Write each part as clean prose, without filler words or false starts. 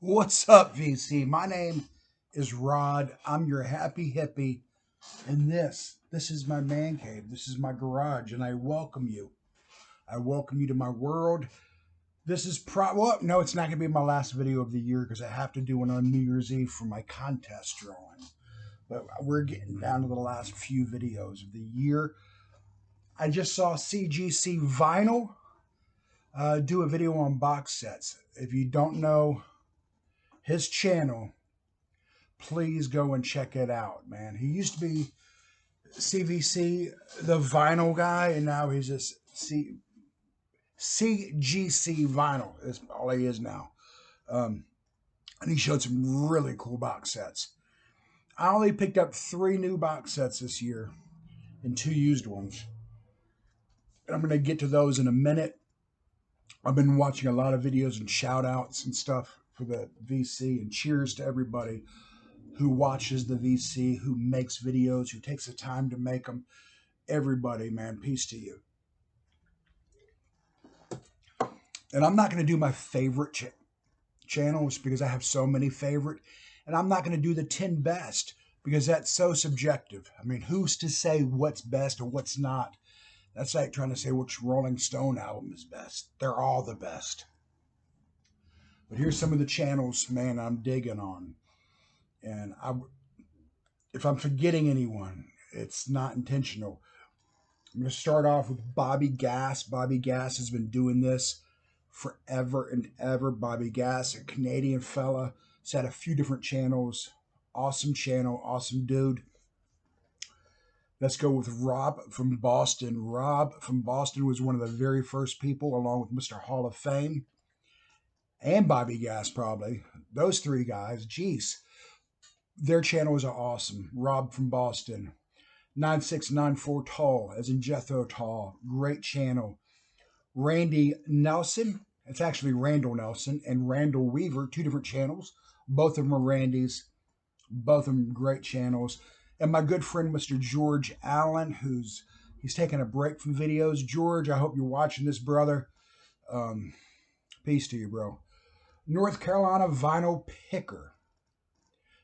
What's up, VC? My name is Rod. I'm your happy hippie, and this is my man cave. This is my garage, and I welcome you. I welcome you to my world. This is well, no, it's not going to be my last video of the year because I have to do one on New Year's Eve for my contest drawing. But we're getting down to the last few videos of the year. I just saw CGC Vinyl do a video on box sets. If you don't know his channel, please go and check it out, man. He used to be CVC, the vinyl guy, and now he's just CGC Vinyl. Is all he is now. And he showed some really cool box sets. I only picked up 3 new box sets this year and 2 used ones. And I'm going to get to those in a minute. I've been watching a lot of videos and shout outs and stuff for the VC, and cheers to everybody who watches the VC, who makes videos, who takes the time to make them. Everybody, man, peace to you. And I'm not going to do my favorite channels because I have so many favorite. And I'm not going to do the 10 best because that's so subjective. I mean, who's to say what's best or what's not? That's like trying to say which Rolling Stone album is best. They're all the best. But here's some of the channels, man, I'm digging on. And if I'm forgetting anyone, it's not intentional. I'm going to start off with Bobby Gass. Bobby Gass has been doing this forever and ever. Bobby Gass, a Canadian fella. He's had a few different channels. Awesome channel, awesome dude. Let's go with Rob from Boston. Rob from Boston was one of the very first people, along with Mr. Hall of Fame and Bobby Gass, probably. Those 3 guys, geez. Their channels are awesome. Rob from Boston. 9694 Tall, as in Jethro Tull. Great channel. Randy Nelson. It's actually Randall Nelson and Randall Weaver, 2 different channels. Both of them are Randy's. Both of them great channels. And my good friend, Mr. George Allen, he's taking a break from videos. George, I hope you're watching this, brother. Peace to you, bro. North Carolina Vinyl Picker.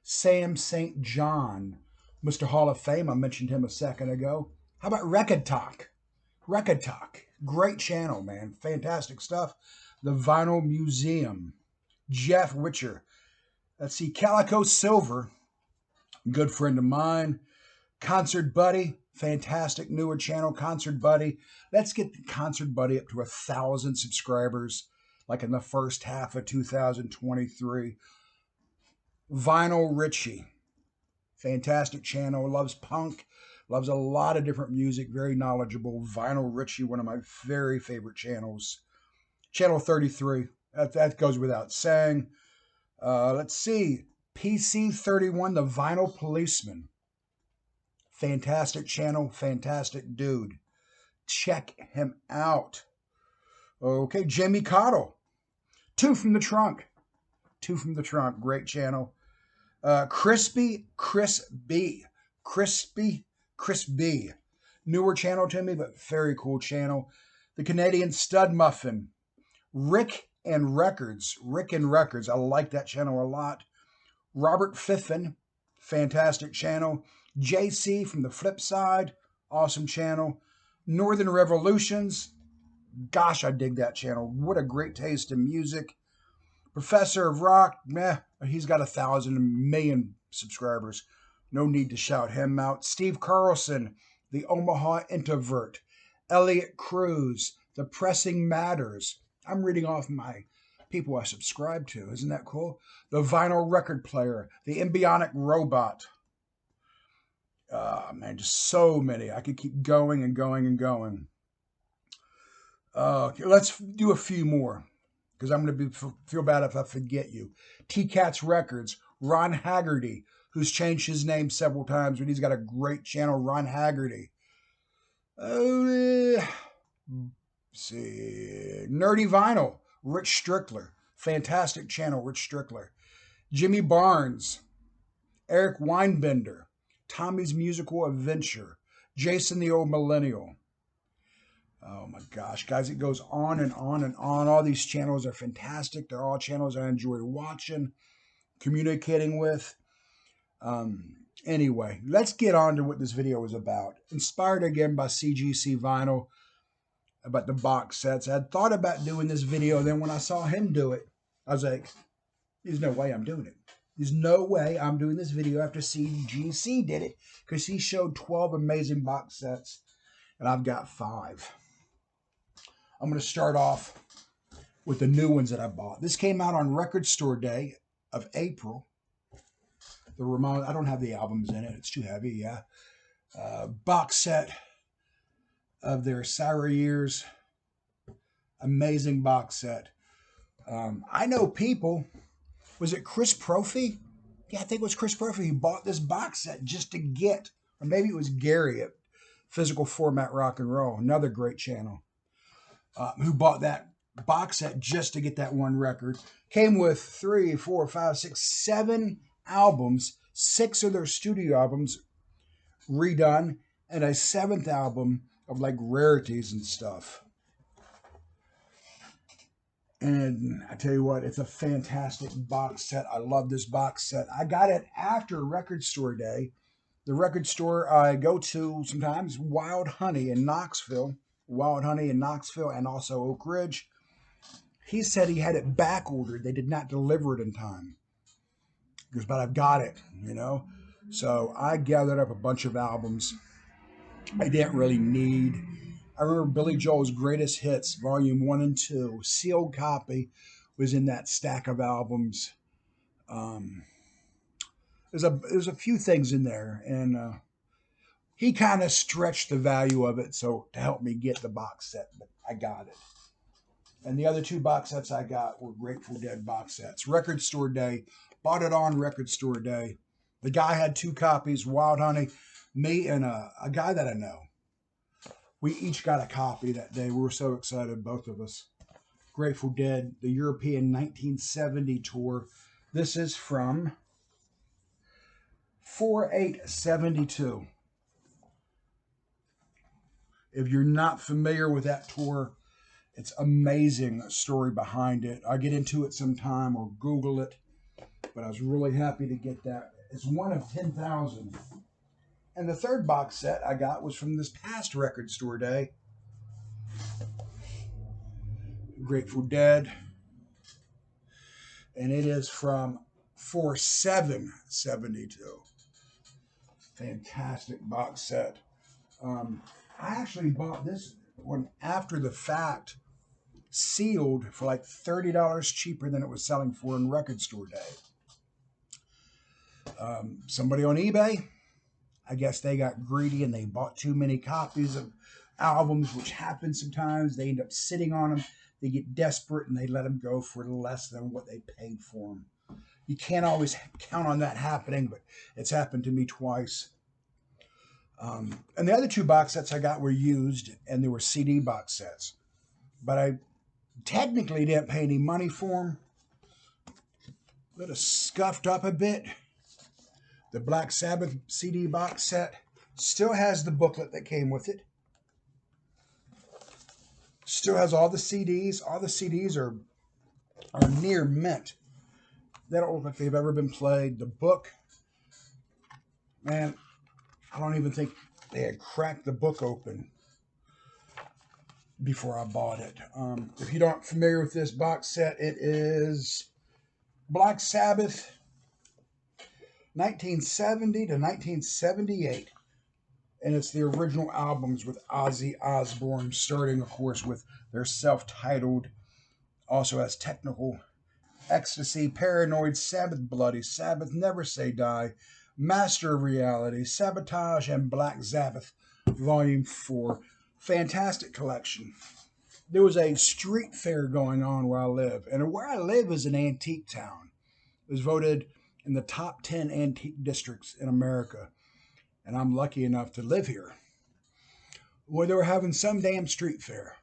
Sam St. John, Mr. Hall of Fame. I mentioned him a second ago. How about Record Talk? Record Talk. Great channel, man. Fantastic stuff. The Vinyl Museum. Jeff Witcher. Let's see. Calico Silver. Good friend of mine. Concert Buddy. Fantastic newer channel. Concert Buddy. Let's get the Concert Buddy up to 1,000 subscribers, like in the first half of 2023. Vinyl Richie. Fantastic channel. Loves punk. Loves a lot of different music. Very knowledgeable. Vinyl Richie, one of my very favorite channels. Channel 33. That goes without saying. Let's see. PC31, the Vinyl Policeman. Fantastic channel. Fantastic dude. Check him out. Okay, Jamie Cottle. 2 from the Trunk. 2 from the Trunk. Great channel. Crispy Chris B. Newer channel to me, but very cool channel. The Canadian Stud Muffin. Rick and Records. I like that channel a lot. Robert Fiffin. Fantastic channel. JC from the Flip Side. Awesome channel. Northern Revolutions. Gosh, I dig that channel. What a great taste in music. Professor of Rock, he's got 1,000 million subscribers. No need to shout him out. Steve Carlson, the Omaha Introvert. Elliot Cruz, The Pressing Matters. I'm reading off my people I subscribe to. Isn't that cool? The Vinyl Record Player. The Embryonic Robot. Man, just so many. I could keep going and going and going. Let's do a few more, because I'm going to feel bad if I forget you. T-Cats Records, Ron Haggerty, who's changed his name several times, but he's got a great channel, Ron Haggerty. See, Nerdy Vinyl, Rich Strickler. Fantastic channel, Rich Strickler. Jimmy Barnes, Eric Weinbender, Tommy's Musical Adventure, Jason the Old Millennial. Oh my gosh, guys, it goes on and on and on. All these channels are fantastic. They're all channels I enjoy watching, communicating with. Anyway, let's get on to what this video is about. Inspired again by CGC Vinyl, about the box sets. I had thought about doing this video, then when I saw him do it, I was like, there's no way I'm doing it. There's no way I'm doing this video after CGC did it, because he showed 12 amazing box sets, and I've got 5. I'm going to start off with the new ones that I bought. This came out on Record Store Day of April. The Ramones, I don't have the albums in it. It's too heavy, yeah. Box set of their Sour Years. Amazing box set. I know people, was it Chris Prophy? Yeah, I think it was Chris Prophy. He bought this box set just to get, or maybe it was Gary at Physical Format Rock and Roll, another great channel, who bought that box set just to get that one record. Came with 3, 4, 5, 6, 7 albums, 6 of their studio albums redone, and a 7th album of like rarities and stuff. And I tell you what, it's a fantastic box set. I love this box set. I got it after Record Store Day. The record store I go to sometimes, Wild Honey in Knoxville. Wild Honey in Knoxville and also Oak Ridge. He said he had it back ordered. They did not deliver it in time. He goes, but I've got it, you know. So I gathered up a bunch of albums I didn't really need. I remember Billy Joel's Greatest Hits, Volume 1 and 2. Sealed copy was in that stack of albums. There's a few things in there, and he kind of stretched the value of it so to help me get the box set, but I got it. And the other 2 box sets I got were Grateful Dead box sets. Record Store Day, bought it on Record Store Day. The guy had 2 copies, Wild Honey. Me and a guy that I know. We each got a copy that day. We were so excited, both of us. Grateful Dead, the European 1970 tour. This is from 4/8/72. If you're not familiar with that tour, it's amazing story behind it. I'll get into it sometime or Google it, but I was really happy to get that. It's one of 10,000. And the 3rd box set I got was from this past Record Store Day. Grateful Dead. And it is from 4/7/72. Fantastic box set. I actually bought this one after the fact, sealed for like $30 cheaper than it was selling for in Record Store Day. Somebody on eBay, I guess they got greedy and they bought too many copies of albums, which happens sometimes. They end up sitting on them. They get desperate and they let them go for less than what they paid for them. You can't always count on that happening, but it's happened to me twice. And the other 2 box sets I got were used, and they were CD box sets. But I technically didn't pay any money for them. A little scuffed up a bit. The Black Sabbath CD box set still has the booklet that came with it. Still has all the CDs. All the CDs are near mint. They don't look like they've ever been played. The book, man, I don't even think they had cracked the book open before I bought it. If you aren't familiar with this box set, it is Black Sabbath 1970 to 1978. And it's the original albums with Ozzy Osbourne, starting, of course, with their self-titled, also has Technical Ecstasy, Paranoid, Sabbath Bloody, Sabbath, Never Say Die, Master of Reality, Sabotage, and Black Sabbath, Volume 4. Fantastic collection. There was a street fair going on where I live, and where I live is an antique town. It was voted in the top 10 antique districts in America, and I'm lucky enough to live here. Well, they were having some damn street fair,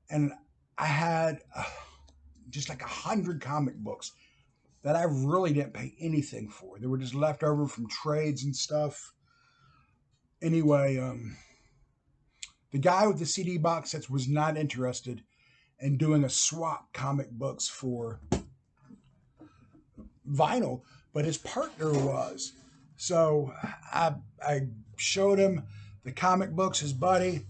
and I had just like 100 comic books that I really didn't pay anything for. They were just left over from trades and stuff. Anyway, The guy with the CD box sets was not interested in doing a swap comic books for vinyl, but his partner was. So I showed him the comic books, his buddy.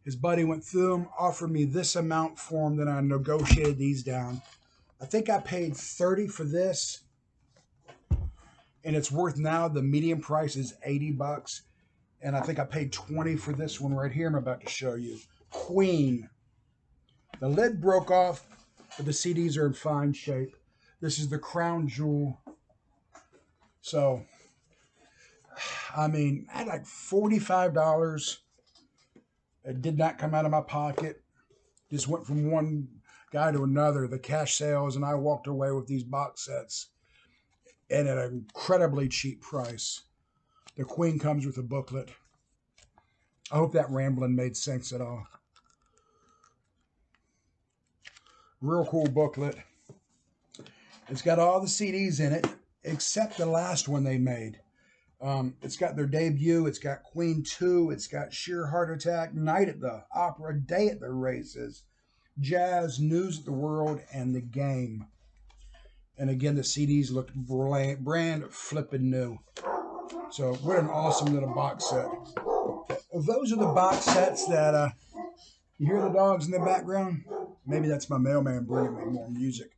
His buddy went through them, offered me this amount for him, then I negotiated these down. I think I paid 30 for this, and it's worth now, the medium price is 80 bucks. And I think I paid 20 for this one right here I'm about to show you. Queen. The lid broke off, but the CDs are in fine shape. This is the crown jewel. So, I mean, I had like $45. It did not come out of my pocket. Just went from one guy to another, the cash sales, and I walked away with these box sets and at an incredibly cheap price. The Queen comes with a booklet. I hope that rambling made sense at all. Real cool booklet. It's got all the CDs in it, except the last one they made. It's got their debut. It's got Queen 2. It's got Sheer Heart Attack, Night at the Opera, Day at the Races, Jazz, News of the World, and The Game. And again, the CDs look brand flippin' new. So what an awesome little box set. Well, those are the box sets that, you hear the dogs in the background? Maybe that's my mailman bringing me more music.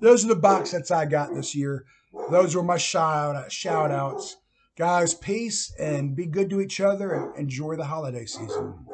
Those are the box sets I got this year. Those were my shout outs. Guys, peace and be good to each other and enjoy the holiday season.